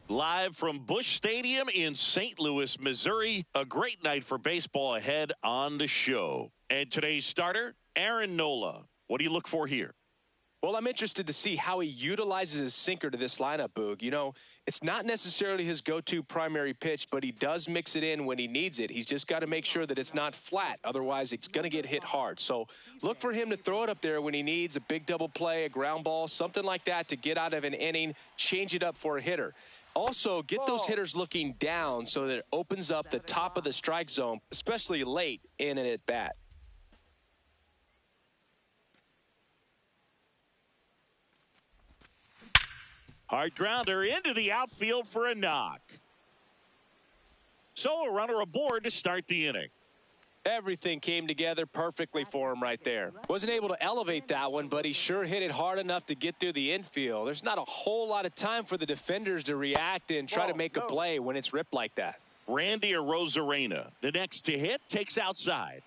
Live from Busch Stadium in St. Louis, Missouri. A great night for baseball ahead on the show. And today's starter, Aaron Nola. What do you look for here? Well, I'm interested to see how he utilizes his sinker to this lineup, Boog. You know, it's not necessarily his go-to primary pitch, but he does mix it in when he needs it. He's just got to make sure that it's not flat. Otherwise, it's going to get hit hard. So look for him to throw it up there when he needs a big double play, a ground ball, something like that to get out of an inning, change it up for a hitter. Also, get those hitters looking down so that it opens up the top of the strike zone, especially late in an at-bat. Hard grounder into the outfield for a knock. So a runner aboard to start the inning. Everything came together perfectly for him right there. Wasn't able to elevate that one, but he sure hit it hard enough to get through the infield. There's not a whole lot of time for the defenders to react and try to make a play when it's ripped like that. Randy Arozarena, the next to hit, takes outside.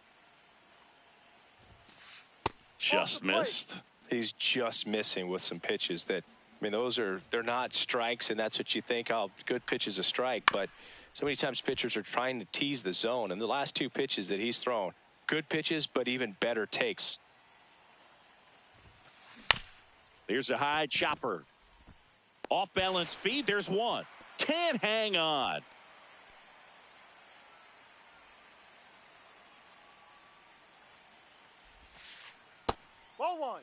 Just missed. He's just missing with some pitches that, I mean, they're not strikes, and that's what you think, oh, good pitch is a strike, but so many times pitchers are trying to tease the zone, and the last two pitches that he's thrown, good pitches, but even better takes. Here's a high chopper. Off balance feed, there's one. Can't hang on. Ball one.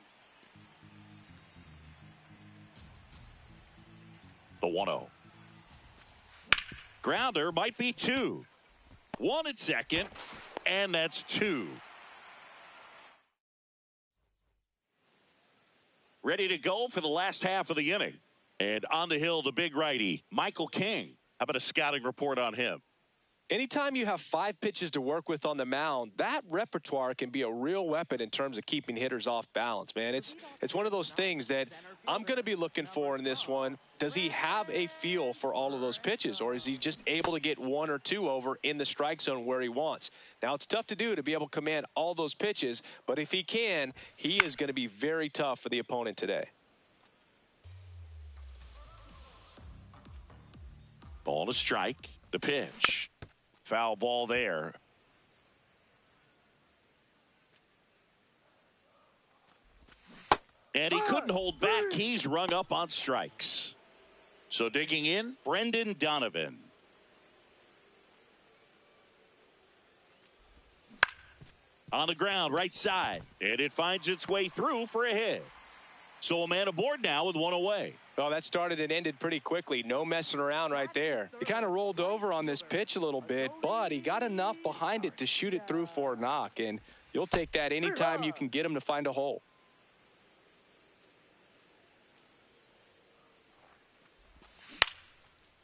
The 1-0. Grounder might be two. One at second, and that's two. Ready to go for the last half of the inning. And on the hill, the big righty, Michael King. How about a scouting report on him? Anytime you have 5 pitches to work with on the mound, that repertoire can be a real weapon in terms of keeping hitters off balance, man. It's one of those things that I'm going to be looking for in this one. Does he have a feel for all of those pitches, or is he just able to get 1 or 2 over in the strike zone where he wants? Now, it's tough to do to be able to command all those pitches, but if he can, he is going to be very tough for the opponent today. Ball to strike. The pitch. Foul ball there. And he couldn't hold back. He's rung up on strikes. So digging in, Brendan Donovan. On the ground, right side. And it finds its way through for a hit. So a man aboard now with one away. Well, that started and ended pretty quickly. No messing around right there. He kind of rolled over on this pitch a little bit, but he got enough behind it to shoot it through for a knock. And you'll take that anytime you can get him to find a hole.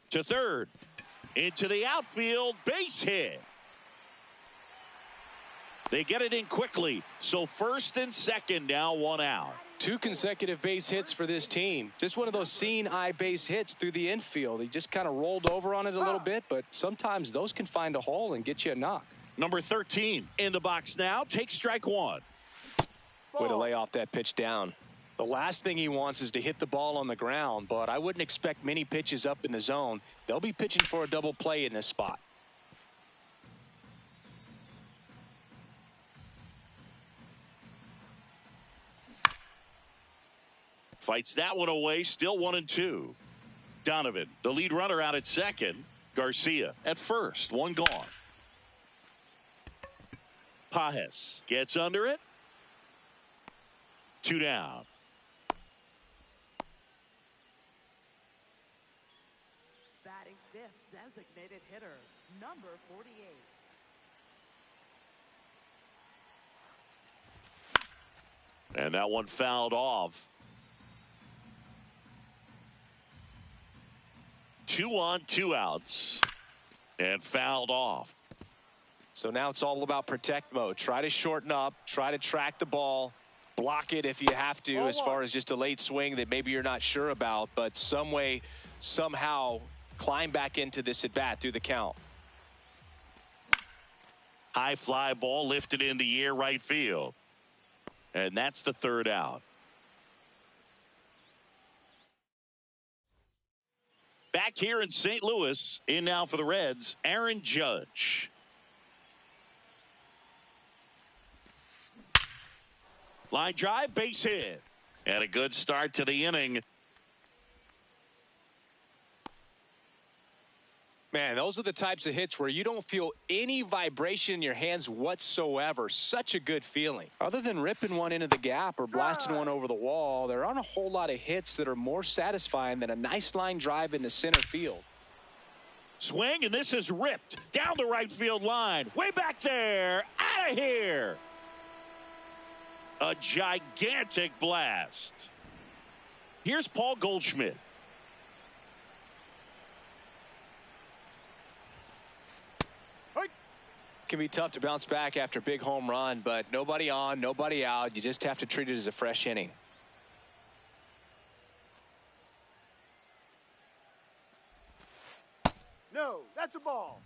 To third. Into the outfield. Base hit. They get it in quickly. So first and second now, 1 out. 2 consecutive base hits for this team. Just one of those seeing eye base hits through the infield. He just kind of rolled over on it a little bit, but sometimes those can find a hole and get you a knock. Number 13 in the box now. Takes strike 1. Way to lay off that pitch down. The last thing he wants is to hit the ball on the ground, but I wouldn't expect many pitches up in the zone. They'll be pitching for a double play in this spot. Fights that one away. Still 1-2. Donovan, the lead runner, out at second. Garcia at first. 1 gone. Pages gets under it. 2 down. Batting 5th, designated hitter, number 48. And that one fouled off. 2 on, 2 outs. And fouled off. So now it's all about protect mode. Try to shorten up. Try to track the ball. Block it if you have to, as far as just a late swing that maybe you're not sure about. But some way, somehow, climb back into this at-bat through the count. High fly ball lifted in the air right field. And that's the 3rd out. Back here in St. Louis, in now for the Reds, Aaron Judge. Line drive, base hit. And a good start to the inning. Man, those are the types of hits where you don't feel any vibration in your hands whatsoever. Such a good feeling. Other than ripping one into the gap or blasting one over the wall, there aren't a whole lot of hits that are more satisfying than a nice line drive into center field. Swing, and this is ripped down the right field line. Way back there. Out of here. A gigantic blast. Here's Paul Goldschmidt. Can be tough to bounce back after a big home run, but nobody on, nobody out. You just have to treat it as a fresh inning. No, that's a ball.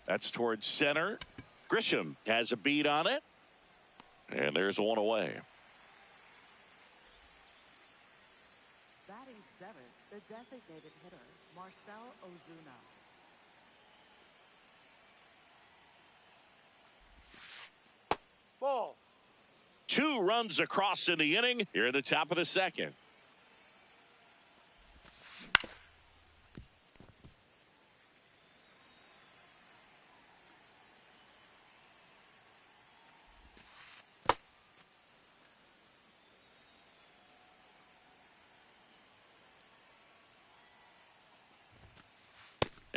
That's towards center. Grisham has a beat on it. And there's one away. Batting 7th, the designated hitter, Marcell Ozuna. Ball. 2 runs across in the inning. Here at the top of the 2nd.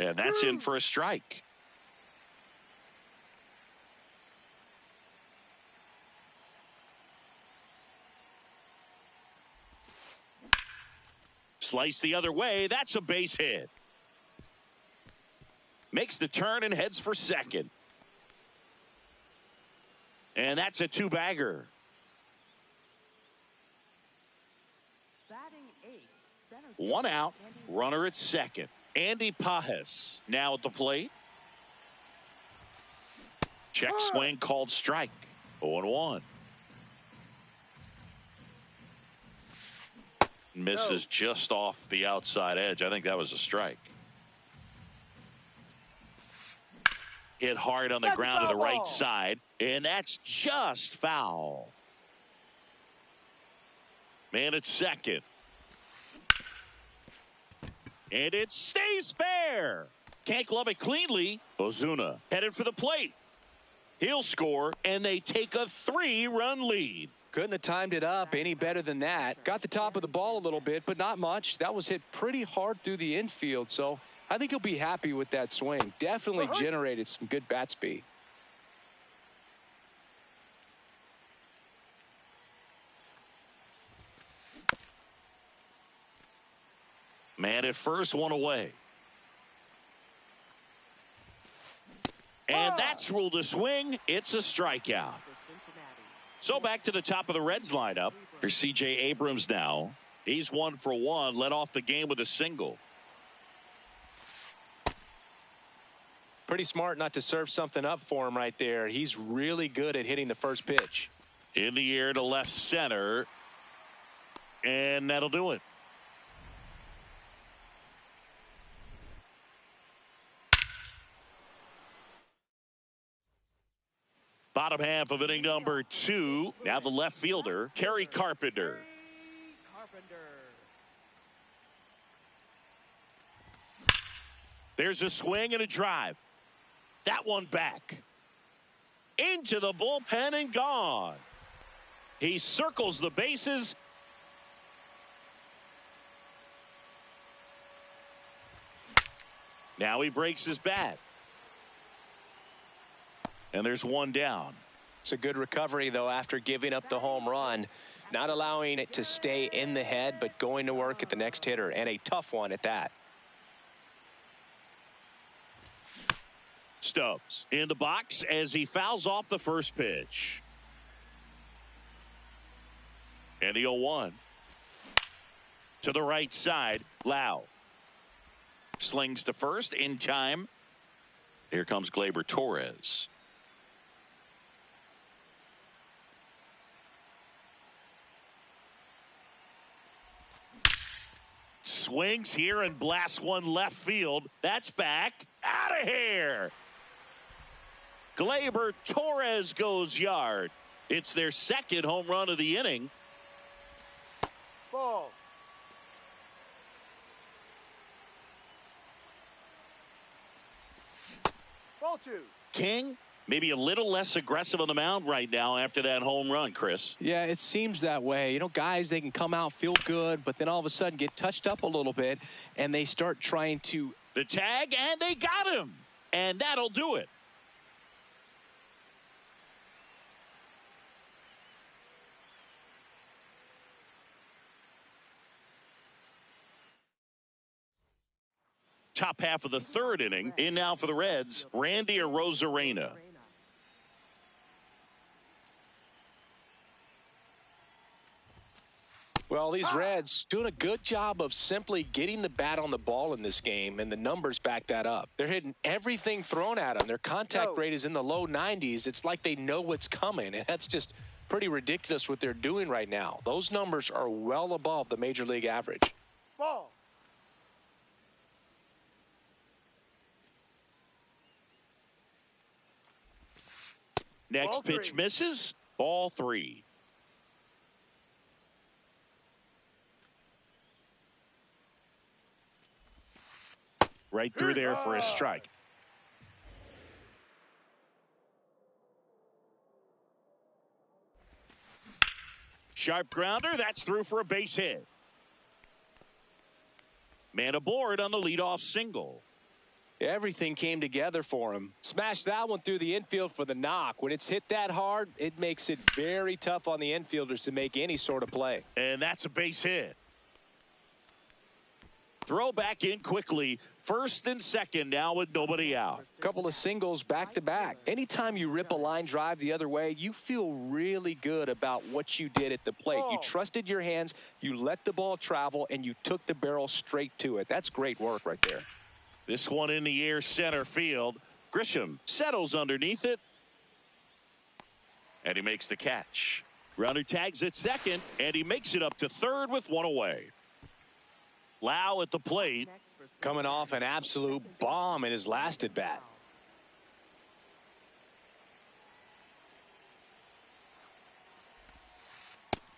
And that's in for a strike. Slice the other way. That's a base hit. Makes the turn and heads for second. And that's a 2-bagger. Batting 8th, center 1 out. Andy Runner at second. Andy Pages now at the plate. Check swing called strike. 0-1. Misses just off the outside edge. I think that was a strike. Hit hard on the ground to the right side, and that's just foul. Man at second. And it stays fair. Can't glove it cleanly. Ozuna headed for the plate. He'll score, and they take a 3-run lead. Couldn't have timed it up any better than that. Got the top of the ball a little bit, but not much. That was hit pretty hard through the infield, so I think he'll be happy with that swing. Definitely generated some good bat speed. Man at first, 1 away. And that's ruled a swing. It's a strikeout. So back to the top of the Reds lineup. Here's C.J. Abrams now. He's 1 for 1. Led off the game with a single. Pretty smart not to serve something up for him right there. He's really good at hitting the first pitch. In the air to left center. And that'll do it. Bottom half of inning number 2. Now the left fielder, Kerry Carpenter. There's a swing and a drive. That one back. Into the bullpen and gone. He circles the bases. Now he breaks his bat. And there's one down. It's a good recovery, though, after giving up the home run. Not allowing it to stay in the head, but going to work at the next hitter, and a tough one at that. Stubbs in the box as he fouls off the first pitch. And the 0-1. To the right side, Lau. Slings to first in time. Here comes Gleyber Torres. Swings here and blasts one left field. That's back. Out of here. Gleyber Torres goes yard. It's their second home run of the inning. Ball. Ball 2. King, maybe a little less aggressive on the mound right now after that home run, Chris. Yeah, it seems that way. You know, guys, they can come out, feel good, but then all of a sudden get touched up a little bit, and they start trying to... The tag, and they got him. And that'll do it. Top half of the third inning. In now for the Reds, Randy Arozarena. Well, these Reds doing a good job of simply getting the bat on the ball in this game, and the numbers back that up. They're hitting everything thrown at them. Their contact rate is in the low 90s. It's like they know what's coming, and that's just pretty ridiculous what they're doing right now. Those numbers are well above the major league average. Ball. Next Ball pitch 3. misses. Ball 3. Right through there for a strike. Sharp grounder. That's through for a base hit. Man aboard on the leadoff single. Everything came together for him. Smashed that one through the infield for the knock. When it's hit that hard, it makes it very tough on the infielders to make any sort of play. And that's a base hit. Throw back in quickly. First and second now with nobody out. Couple of singles back to back. Anytime you rip a line drive the other way, you feel really good about what you did at the plate. You trusted your hands, you let the ball travel, and you took the barrel straight to it. That's great work right there. This one in the air center field. Grisham settles underneath it. And he makes the catch. Runner tags at second, and he makes it up to third with one away. Lau at the plate. Coming off an absolute bomb in his last at bat.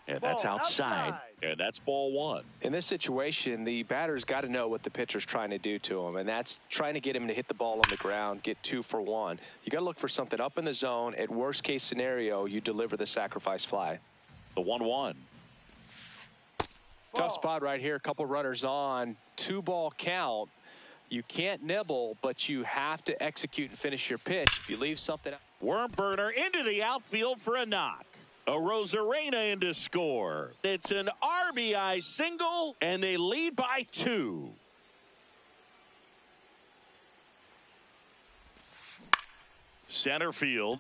And that's outside. And that's ball 1. In this situation, the batter's got to know what the pitcher's trying to do to him, and that's trying to get him to hit the ball on the ground, get 2 for 1. You got to look for something up in the zone. At worst case scenario, you deliver the sacrifice fly. The 1-1. Tough spot right here. A couple runners on. 2-ball count. You can't nibble, but you have to execute and finish your pitch. If you leave something out. Worm burner into the outfield for a knock. Arozarena in to score. It's an RBI single, and they lead by 2. Center field.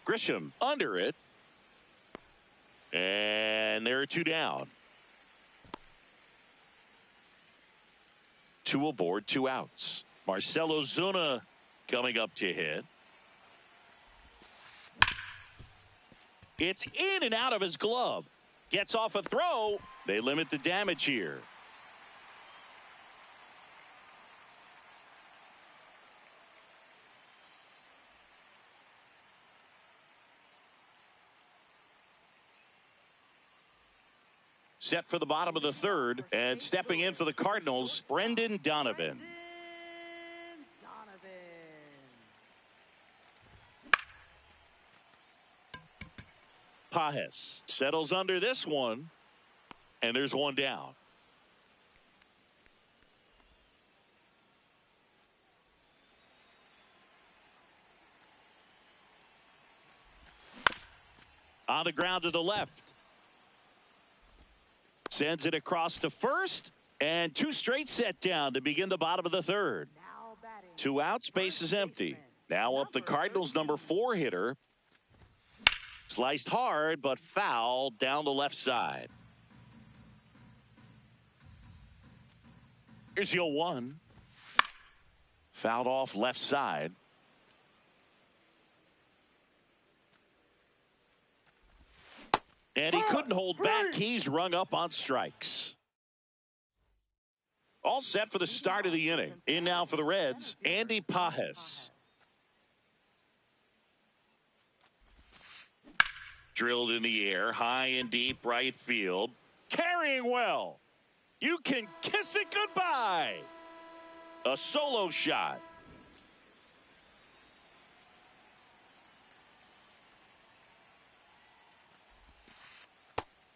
Grisham under it. And there are 2 down. 2 aboard, 2 outs. Marcell Ozuna coming up to hit. It's in and out of his glove. Gets off a throw. They limit the damage here. Set for the bottom of the third, and stepping in for the Cardinals, Brendan Donovan. Pages settles under this one, and there's 1 down. On the ground to the left. Sends it across to first. And two straight set down to begin the bottom of the third. Now batting. 2 outs, base is empty. Now up the Cardinals' number 4 hitter. Sliced hard, but foul down the left side. Here's the 0-1. Fouled off left side. And he couldn't hold back. He's rung up on strikes. All set for the start of the inning. In now for the Reds, Andy Pages. Drilled in the air, high and deep right field. Carrying well. You can kiss it goodbye. A solo shot.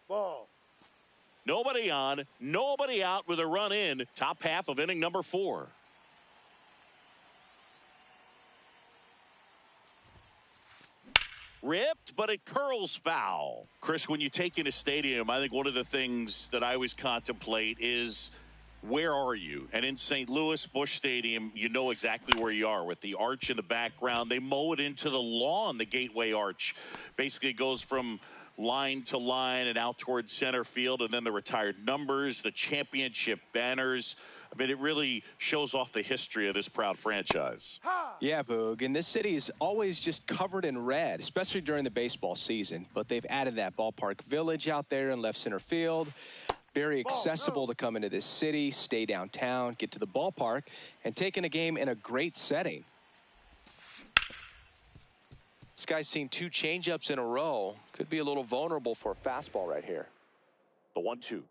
Ball. Nobody on, nobody out with a run in. Top half of inning number 4. Ripped, but it curls foul. Chris, when you take in a stadium, I think one of the things that I always contemplate is, where are you? And in St. Louis, Busch Stadium, you know exactly where you are with the arch in the background. They mow it into the lawn, the Gateway Arch. Basically goes from line to line and out towards center field, and then the retired numbers, the championship banners. I mean, it really shows off the history of this proud franchise. Yeah, Boog, and this city is always just covered in red, especially during the baseball season. But they've added that ballpark village out there in left center field. Very accessible to come into this city, stay downtown, get to the ballpark, and take in a game in a great setting. This guy's seen 2 changeups in a row. Could be a little vulnerable for a fastball right here. The 1-2.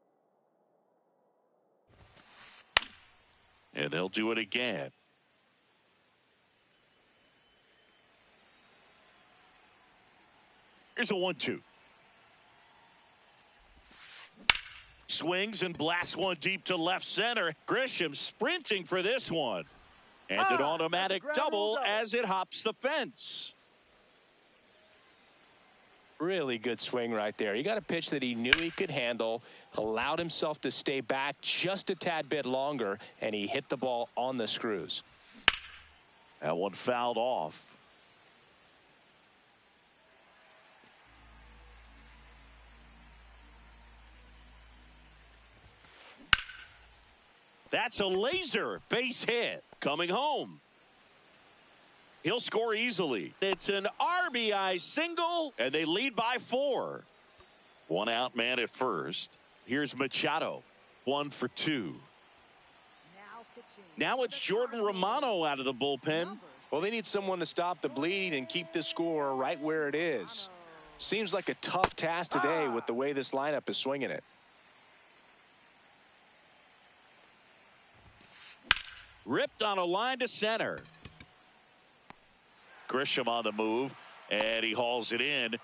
And they'll do it again. Here's a 1-2. Swings and blasts one deep to left center. Grisham sprinting for this one. And an automatic double as it hops the fence. Really good swing right there. He got a pitch that he knew he could handle, allowed himself to stay back just a tad bit longer, and he hit the ball on the screws. That one fouled off. That's a laser base hit coming home. He'll score easily. It's an RBI single, and they lead by 4. 1 out man at first. Here's Machado. 1 for 2. Now it's Jordan Romano out of the bullpen. Well, they need someone to stop the bleed and keep the score right where it is. Seems like a tough task today with the way this lineup is swinging it. Ripped on a line to center. Grisham on the move, and he hauls it in.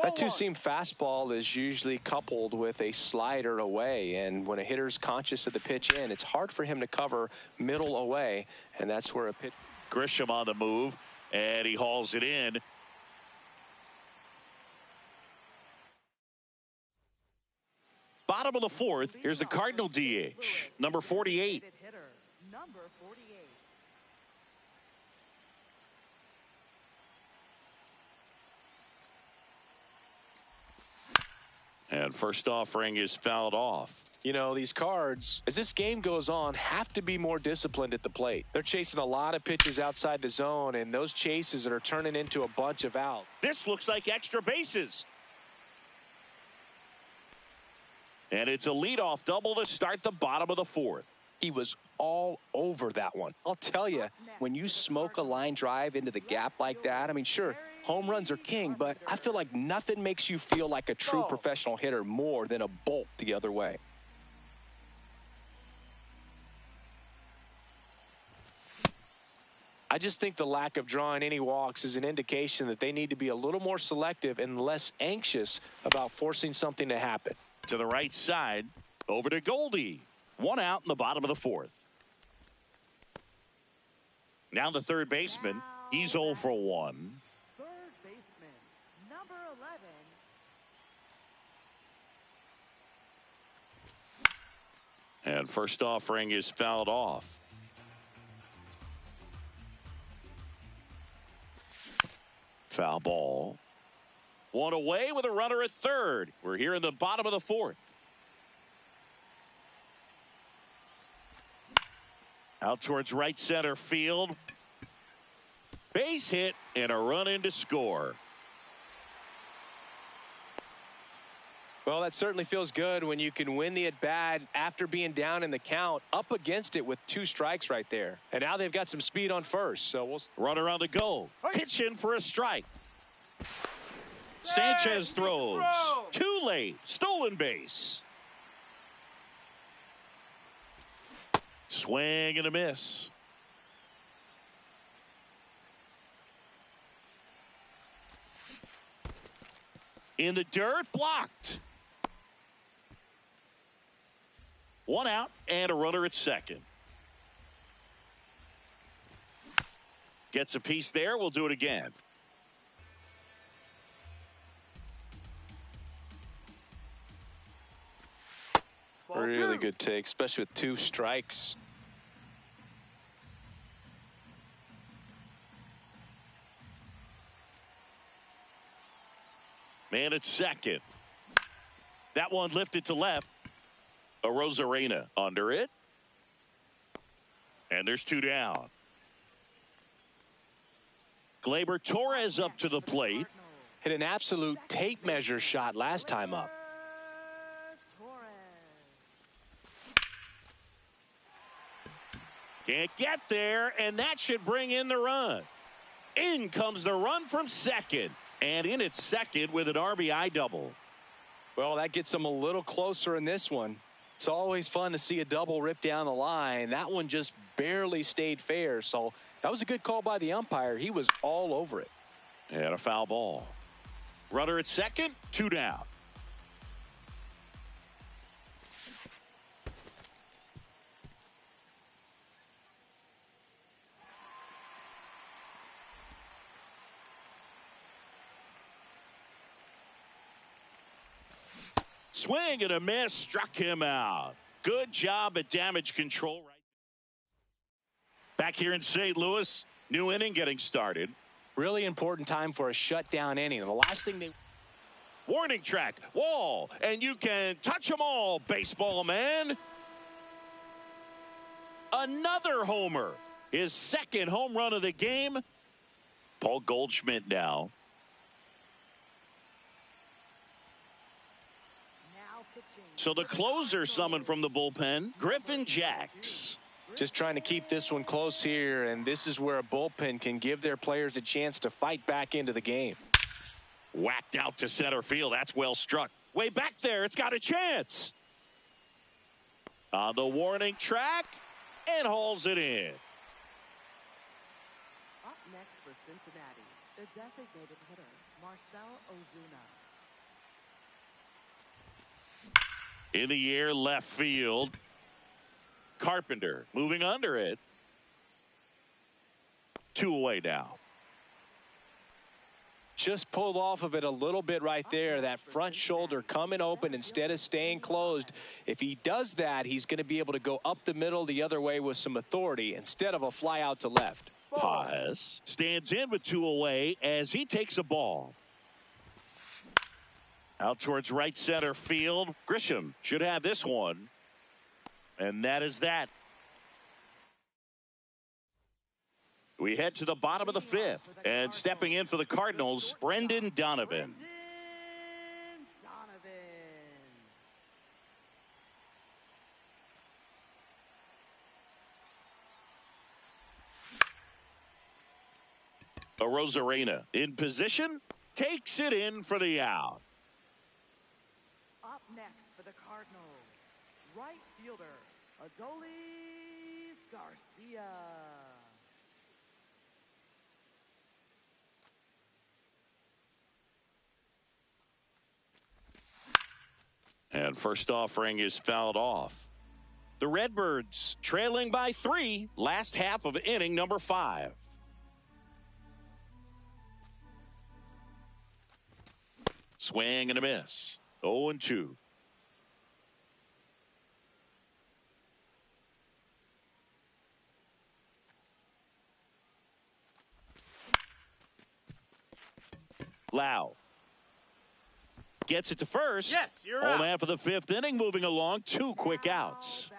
That two-seam fastball is usually coupled with a slider away, and when a hitter's conscious of the pitch in, it's hard for him to cover middle away, and that's where a pitch. Grisham on the move, and he hauls it in. Bottom of the 4th, here's the Cardinal DH, number 48. Number 48. And first offering is fouled off. You know, these Cards, as this game goes on, have to be more disciplined at the plate. They're chasing a lot of pitches outside the zone, and those chases are turning into a bunch of outs. This looks like extra bases. And it's a leadoff double to start the bottom of the 4th. He was all over that one. I'll tell you, when you smoke a line drive into the gap like that, I mean, sure, home runs are king, but I feel like nothing makes you feel like a true professional hitter more than a bolt the other way. I just think the lack of drawing any walks is an indication that they need to be a little more selective and less anxious about forcing something to happen. To the right side, over to Goldie. One out in the bottom of the fourth. Now the third baseman. He's 0 for 1. Third baseman, number 11. And first offering is fouled off. Foul ball. One away with a runner at third. We're here in the bottom of the fourth. Out towards right center field. Base hit and a run in to score. Well, that certainly feels good when you can win the at-bat after being down in the count, up against it with 2 strikes right there. And now they've got some speed on first. So we'll Runner on the go. Pitch in for a strike. Sanchez throws. Too late. Stolen base. Swing and a miss. In the dirt, blocked. One out and a runner at second. Gets a piece there. We'll do it again. really good take, especially with 2 strikes. Man at second. That one lifted to left. Arozarena under it. And there's 2 down. Gleyber Torres up to the plate. Hit an absolute tape measure shot last time up. Can't get there, and that should bring in the run. In comes the run from second. And in at second with an RBI double. Well, that gets them a little closer in this one. It's always fun to see a double rip down the line. That one just barely stayed fair. So that was a good call by the umpire. He was all over it. And a foul ball. Runner at second, 2 down. Swing and a miss, struck him out. Good job at damage control. Back here in St. Louis, new inning getting started. Really important time for a shutdown inning. The last thing they... Warning track, wall, and you can touch them all, baseball man. Another homer. His second home run of the game. Paul Goldschmidt now. So the closer summoned from the bullpen, Griffin Jax. Just trying to keep this one close here, and this is where a bullpen can give their players a chance to fight back into the game. Whacked out to center field. That's well struck. Way back there. It's got a chance. On the warning track, and hauls it in. Up next for Cincinnati, the designated hitter, Marcell Ozuna. In the air, left field. Carpenter moving under it. 2 away now. Just pulled off of it a little bit right there. That front shoulder coming open instead of staying closed. If he does that, he's going to be able to go up the middle the other way with some authority instead of a fly out to left. Paz stands in with 2 away as he takes a ball. Out towards right center field. Grisham should have this one. And that is that. We head to the bottom of the 5th. And stepping in for the Cardinals, Brendan Donovan. Arozarena in position. Takes it in for the out. Up next for the Cardinals, right fielder, Adolis Garcia. And first offering is fouled off. The Redbirds trailing by 3, last half of inning number 5. Swing and a miss. 0-2. Lau gets it to first. Yes, you're Home out. half of the 5th inning, moving along. 2 quick outs.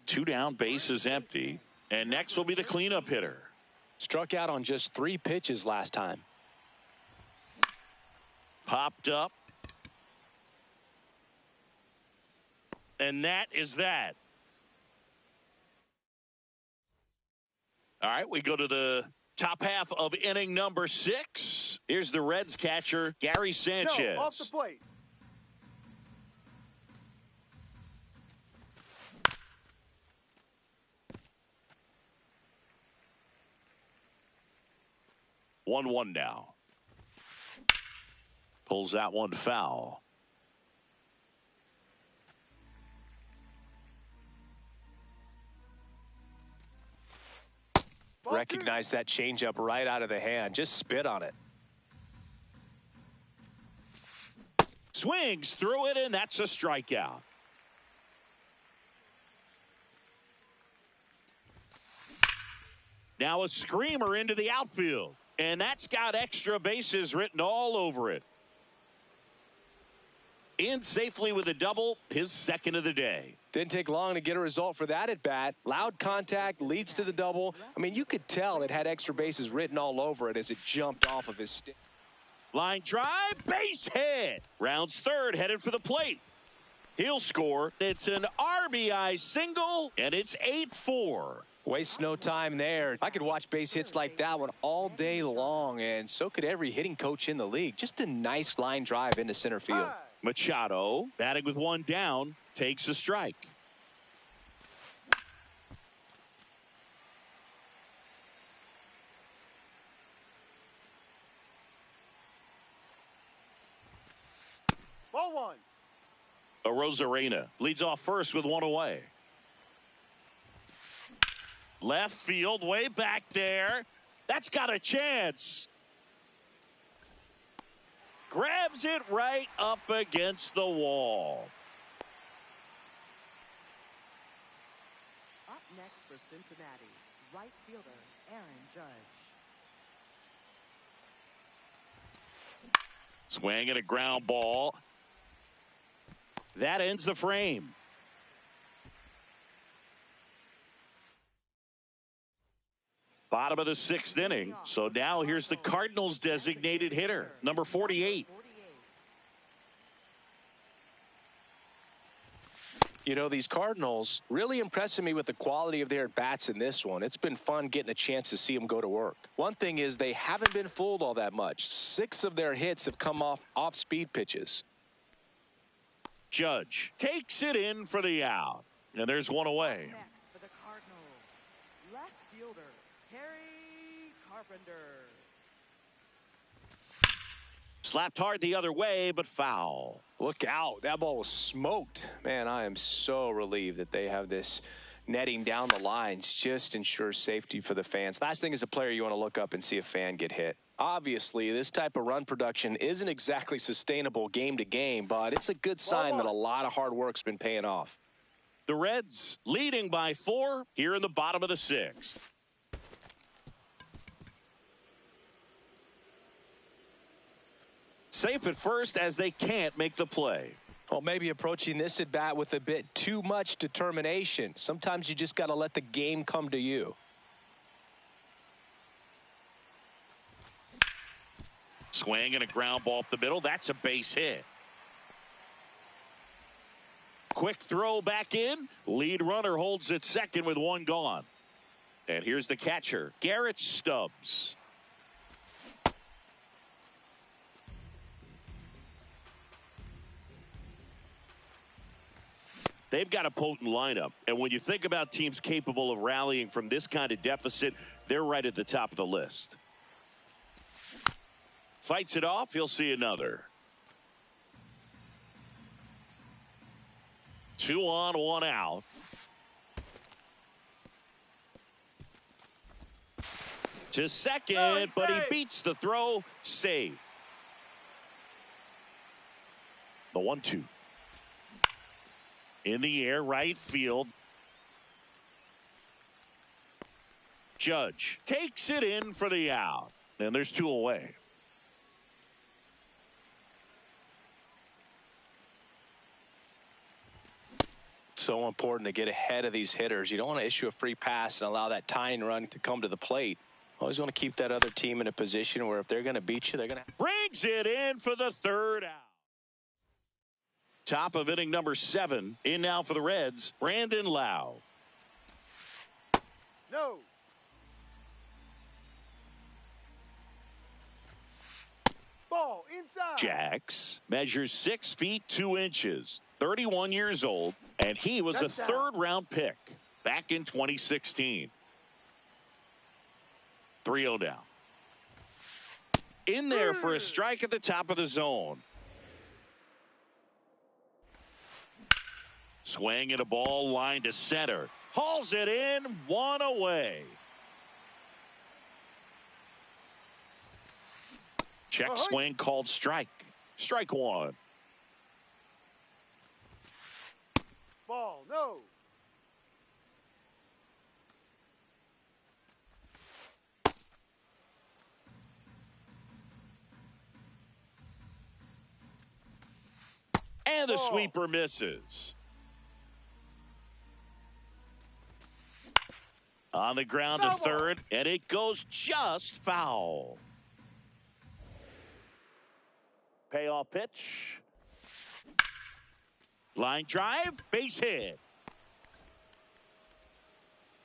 2 down, base is empty. And next will be the cleanup hitter. Struck out on just 3 pitches last time. Popped up. And that is that. All right, we go to the top half of inning number 6. Here's the Reds catcher, Gary Sanchez. No, off the plate. One now. Pulls that one foul. Ball Recognize that changeup right out of the hand. Just spit on it. Swings through it, and that's a strikeout. Now a screamer into the outfield. And that's got extra bases written all over it. In safely with a double, his second of the day. Didn't take long to get a result for that at bat. Loud contact leads to the double. I mean, you could tell it had extra bases written all over it as it jumped off of his stick. Line drive, base hit. Rounds third, headed for the plate. He'll score. It's an RBI single, and it's 8-4. Wastes no time there. I could watch base hits like that one all day long, and so could every hitting coach in the league. Just a nice line drive into center field. Machado, batting with 1 down, takes a strike. Ball 1. Arozarena leads off first with 1 away. Left field, way back there. That's got a chance. Grabs it right up against the wall. Up next for Cincinnati, right fielder Aaron Judge. Swing and a ground ball. That ends the frame. Bottom of the 6th inning. So now here's the Cardinals' designated hitter, number 48. You know, these Cardinals really impressing me with the quality of their bats in this one. It's been fun getting a chance to see them go to work. One thing is they haven't been fooled all that much. 6 of their hits have come off speed pitches. Judge takes it in for the out. And there's 1 away. Next for the Cardinals, left fielder Harry Carpenter. Slapped hard the other way, but foul. Look out. That ball was smoked. Man, I am so relieved that they have this netting down the lines. Just ensures safety for the fans. Last thing as a player, you want to look up and see a fan get hit. Obviously, this type of run production isn't exactly sustainable game to game, but it's a good sign that a lot of hard work's been paying off. The Reds leading by 4 here in the bottom of the 6th. Safe at first as they can't make the play. Well, maybe approaching this at bat with a bit too much determination. Sometimes you just got to let the game come to you. Swing and a ground ball up the middle. That's a base hit. Quick throw back in. Lead runner holds at second with 1 gone. And here's the catcher, Garrett Stubbs. They've got a potent lineup. And when you think about teams capable of rallying from this kind of deficit, they're right at the top of the list. Fights it off. He'll see another. 2 on, 1 out. To second, Oh, but he safe. beats the throw. Save. The 1-2. In the air, right field. Judge takes it in for the out. And there's 2 away. So important to get ahead of these hitters. You don't want to issue a free pass and allow that tying run to come to the plate. Always want to keep that other team in a position where if they're going to beat you, they're going to. Brings it in for the 3rd out. Top of inning number 7. In now for the Reds, Brandon Lowe. No. Ball inside. Jax measures 6 feet 2 inches, 31 years old, and he was a That's out. 3rd-round pick back in 2016. 3-0 down. In there for a strike at the top of the zone. Swing and a ball line to center. Hauls it in, 1 away. Check swing called strike. Strike 1. Ball, no. And the Ball. sweeper misses. On the ground to Foul ball. 3rd, and it goes just foul. Payoff pitch. Line drive, base hit.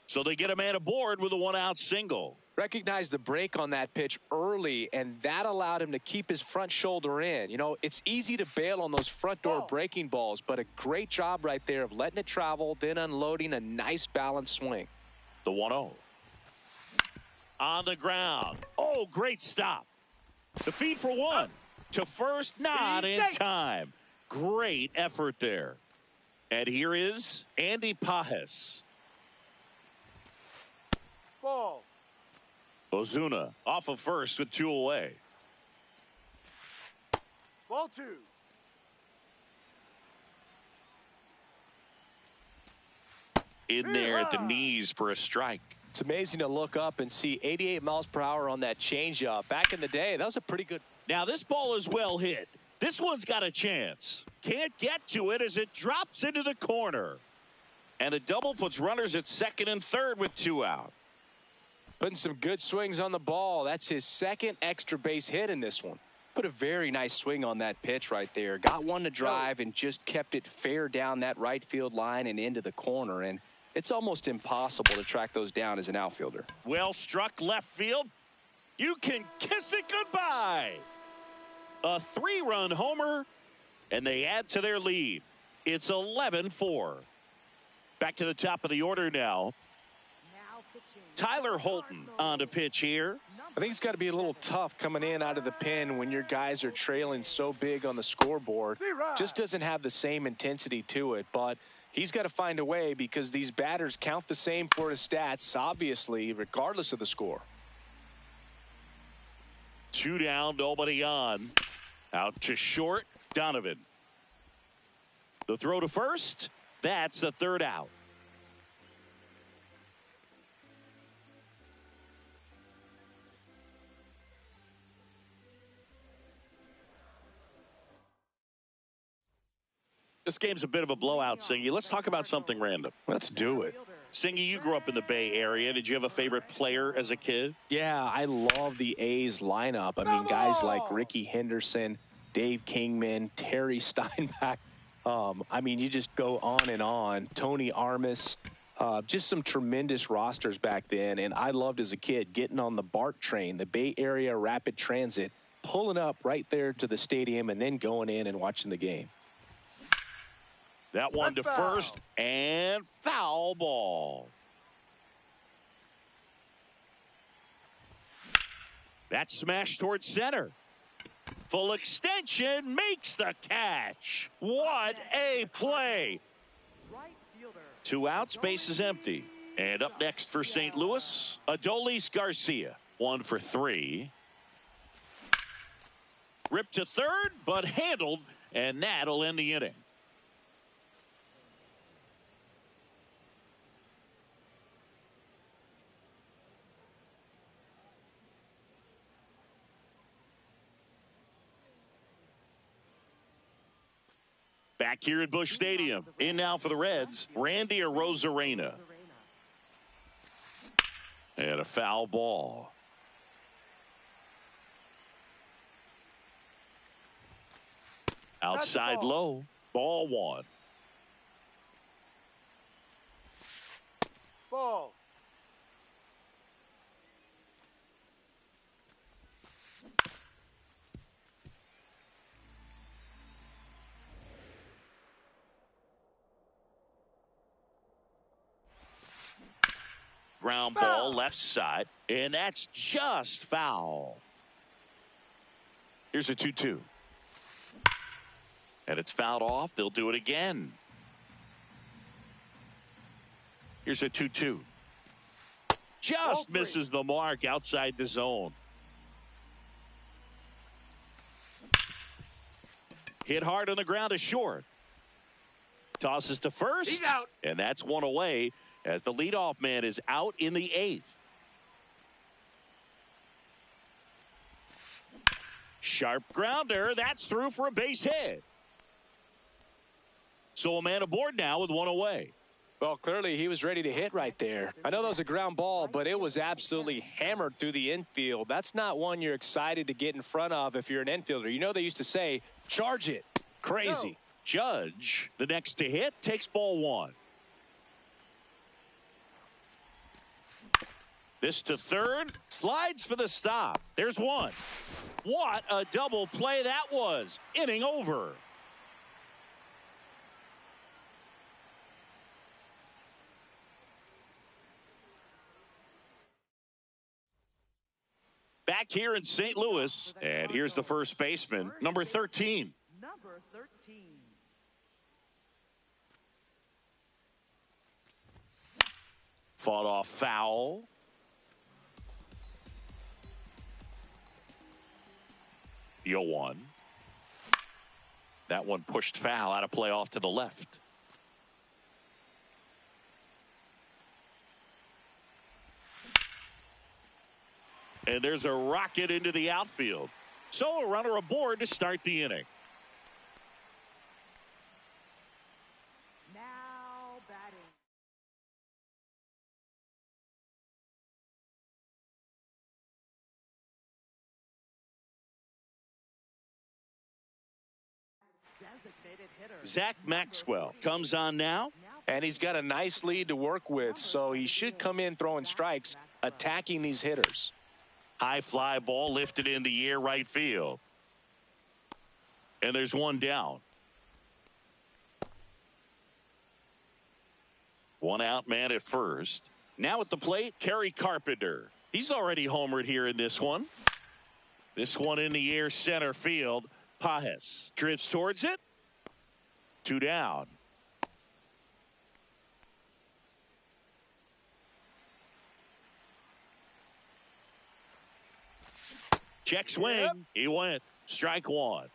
So they get a man aboard with a 1-out single. Recognize the break on that pitch early, and that allowed him to keep his front shoulder in. You know, it's easy to bail on those front door breaking balls, but a great job right there of letting it travel, then unloading a nice balanced swing. The 1-0. On the ground. Oh, great stop. The feed for 1. To first, not in time. Great effort there. And here is Andy Pages. Ball. Ozuna off of first with 2 away. Ball 2. In there at the knees for a strike. It's amazing to look up and see 88 miles per hour on that changeup. Back in the day, that was a pretty good. Now this ball is well hit. This one's got a chance. Can't get to it as it drops into the corner. And a double puts runners at 2nd and 3rd with 2 out. Putting some good swings on the ball. That's his 2nd extra base hit in this one. Put a very nice swing on that pitch right there. Got one to drive and just kept it fair down that right field line and into the corner. And it's almost impossible to track those down as an outfielder. Well struck left field. You can kiss it goodbye. A 3-run homer, and they add to their lead. It's 11-4. Back to the top of the order now. Now pitching. Tyler Holton on to pitch here. I think it's got to be a little tough coming in out of the pen when your guys are trailing so big on the scoreboard. Just doesn't have the same intensity to it, but he's got to find a way because these batters count the same for his stats, obviously, regardless of the score. 2 down, nobody on. Out to short, Donovan. The throw to first. That's the 3rd out. This game's a bit of a blowout, Singy. Let's talk about something random. Let's do it. Singy, you grew up in the Bay Area. Did you have a favorite player as a kid? Yeah, I love the A's lineup. I mean, guys like Ricky Henderson, Dave Kingman, Terry Steinbach. I mean, you just go on and on. Tony Armas, just some tremendous rosters back then. And I loved as a kid getting on the BART train, the Bay Area Rapid Transit, pulling up right there to the stadium and then going in and watching the game. That one to first and foul ball. That smash towards center. Full extension makes the catch. What a play. Right fielder. 2 outs, base is empty. And up next for St. Louis, Adolis Garcia. 1 for 3. Ripped to third, but handled, and that'll end the inning. Back here at Busch Stadium. In now for the Reds, Randy Arozarena. And a foul ball. Outside low. Ball 1. Ball. Ground ball left side, and that's just foul. Here's a 2-2. And it's fouled off. They'll do it again. Here's a 2-2. Just misses the mark outside the zone. Hit hard on the ground is short. Tosses to first. He's out. And that's one away as the leadoff man is out in the 8th. Sharp grounder. That's through for a base hit. So a man aboard now with one away. Well, clearly he was ready to hit right there. I know that was a ground ball, but it was absolutely hammered through the infield. That's not one you're excited to get in front of if you're an infielder. You know they used to say, charge it. Crazy. No. Judge, the next to hit, takes ball 1. This to third, slides for the stop. There's one. What a double play that was. Inning over. Back here in St. Louis, and here's the first baseman, number 13. Number 13. Fought off foul. The 0-1. That one pushed foul out of play off to the left. And there's a rocket into the outfield. So a runner aboard to start the inning. Now batting. Designated hitter. Zach Maxwell comes on now. And he's got a nice lead to work with, so he should come in throwing strikes, attacking these hitters. High fly ball lifted in the air right field. And there's one down. One out man at first. Now at the plate, Kerry Carpenter. He's already homered here in this one. This one in the air center field. Pages drifts towards it. 2 down. Check swing. Yep. He went. Strike 1.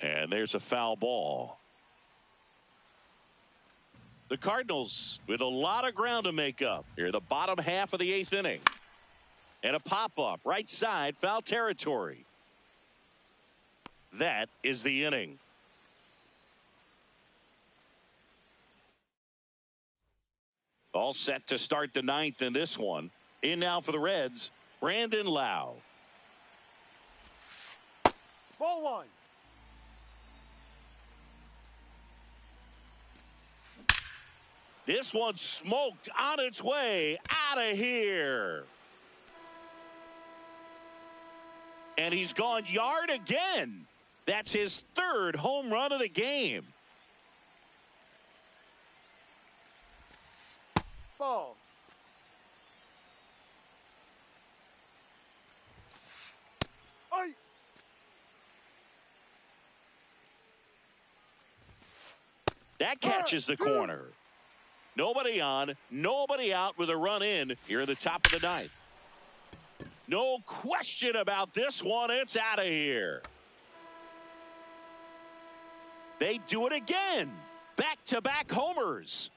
And there's a foul ball. The Cardinals with a lot of ground to make up here, the bottom half of the 8th inning. And a pop-up right side, foul territory. That is the inning. All set to start the 9th in this one. In now for the Reds, Brandon Lowe. Ball 1. This one smoked on its way out of here. And he's gone yard again. That's his 3rd home run of the game. Ball. Oi. That catches the corner. Nobody on, nobody out with a run in here at the top of the ninth. No question about this one. It's out of here. They do it again. Back-to-back homers.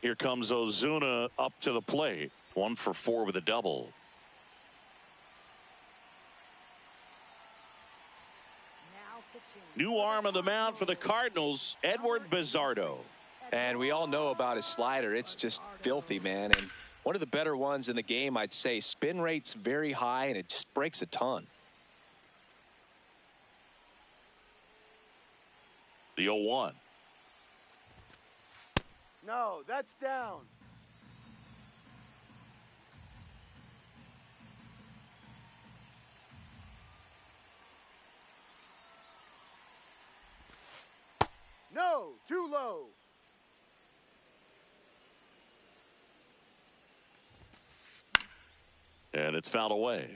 Here comes Ozuna up to the plate. 1 for 4 with a double. New arm of the mound for the Cardinals, Edward Bizardo. And we all know about his slider. It's just filthy, man. And one of the better ones in the game, I'd say. Spin rate's very high, and it just breaks a ton. The 0-1. No, that's down. No, too low. And it's fouled away.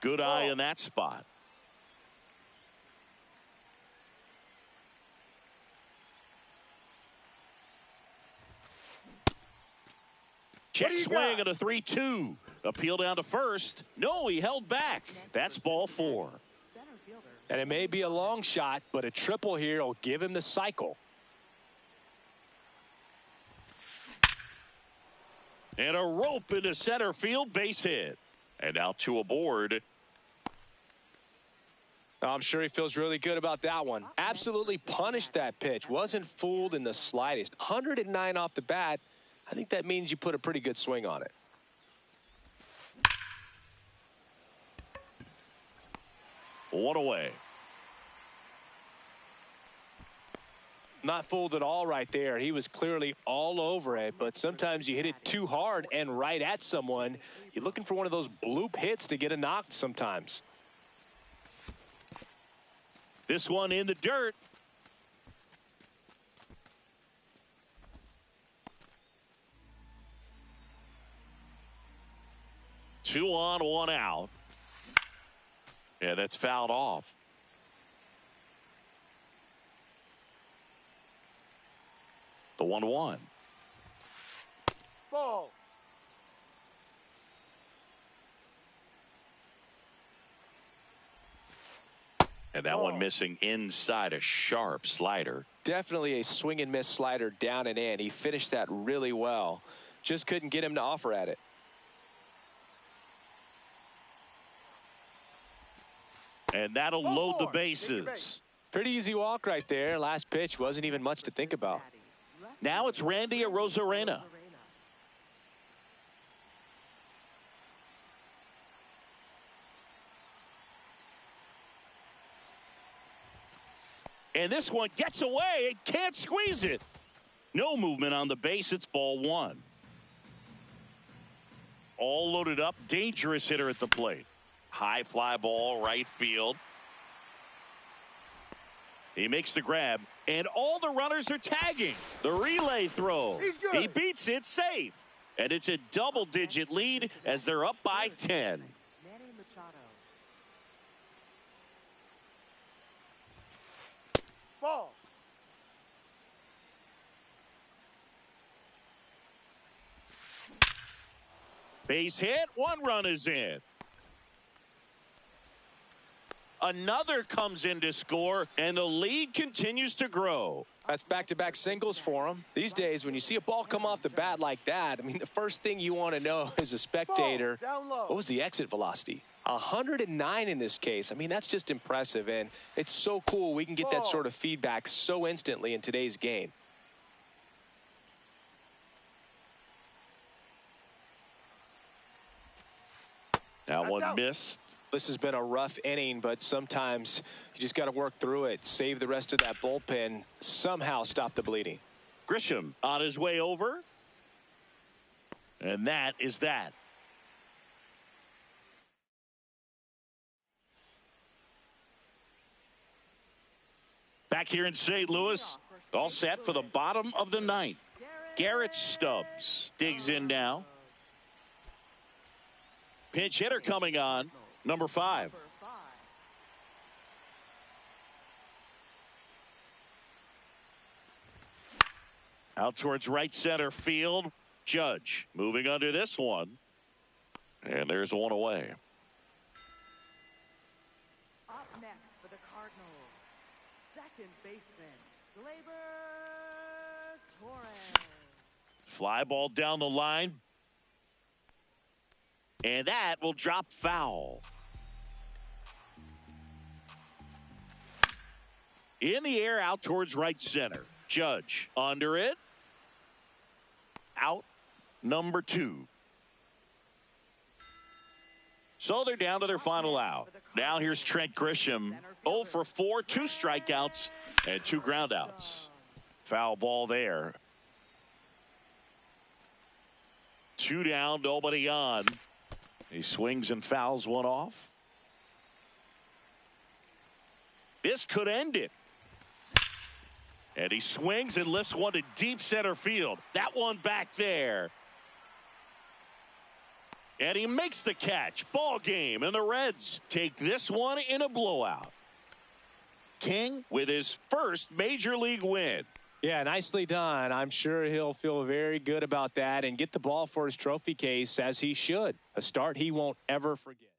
Good eye in that spot. Check swing at a 3-2. Appeal down to first. No, he held back. That's ball 4. And it may be a long shot, but a triple here will give him the cycle. And a rope into center field, base hit. And now 2 aboard. I'm sure he feels really good about that one. Absolutely punished that pitch. Wasn't fooled in the slightest. 109 off the bat. I think that means you put a pretty good swing on it. One away. Not fooled at all right there. He was clearly all over it, but sometimes you hit it too hard and right at someone. You're looking for one of those bloop hits to get a knock sometimes. This one in the dirt. Two on, 1 out. Yeah, that's fouled off. The 1-1. Ball. And that one missing inside, a sharp slider. Definitely a swing and miss slider down and in. He finished that really well. Just couldn't get him to offer at it. And that'll load the bases. Pretty easy walk right there. Last pitch wasn't even much to think about. Now it's Randy Arozarena. And this one gets away. It can't squeeze it. No movement on the base. It's ball 1. All loaded up. Dangerous hitter at the plate. High fly ball, right field. He makes the grab, and all the runners are tagging. The relay throw. He beats it safe. And it's a double-digit lead as they're up by 10. Ball. Base hit. 1 run is in. Another comes in to score, and the lead continues to grow. That's back-to-back singles for him. These days, when you see a ball come off the bat like that, I mean, the first thing you want to know as a spectator, what was the exit velocity? 109 in this case. I mean, that's just impressive, and it's so cool we can get that sort of feedback so instantly in today's game. That one missed. This has been a rough inning, but sometimes you just got to work through it, save the rest of that bullpen, somehow stop the bleeding. Grisham on his way over. And that is that. Back here in St. Louis, all set for the bottom of the 9th. Garrett Stubbs digs in now. Pinch hitter coming on. Number 5. Number 5. Out towards right center field. Judge moving under this one. And there's one away. Up next for the Cardinals, second baseman, Gleyber Torres. Fly ball down the line. And that will drop foul. In the air out towards right center. Judge under it. Out number 2. So they're down to their final out. Now here's Trent Grisham. 0 for 4, 2 strikeouts and 2 groundouts. Foul ball there. 2 down, nobody on. He swings and fouls one off. This could end it. And he swings and lifts one to deep center field. That one back there. And he makes the catch. Ball game. And the Reds take this one in a blowout. King with his first major league win. Yeah, nicely done. I'm sure he'll feel very good about that and get the ball for his trophy case, as he should. A start he won't ever forget.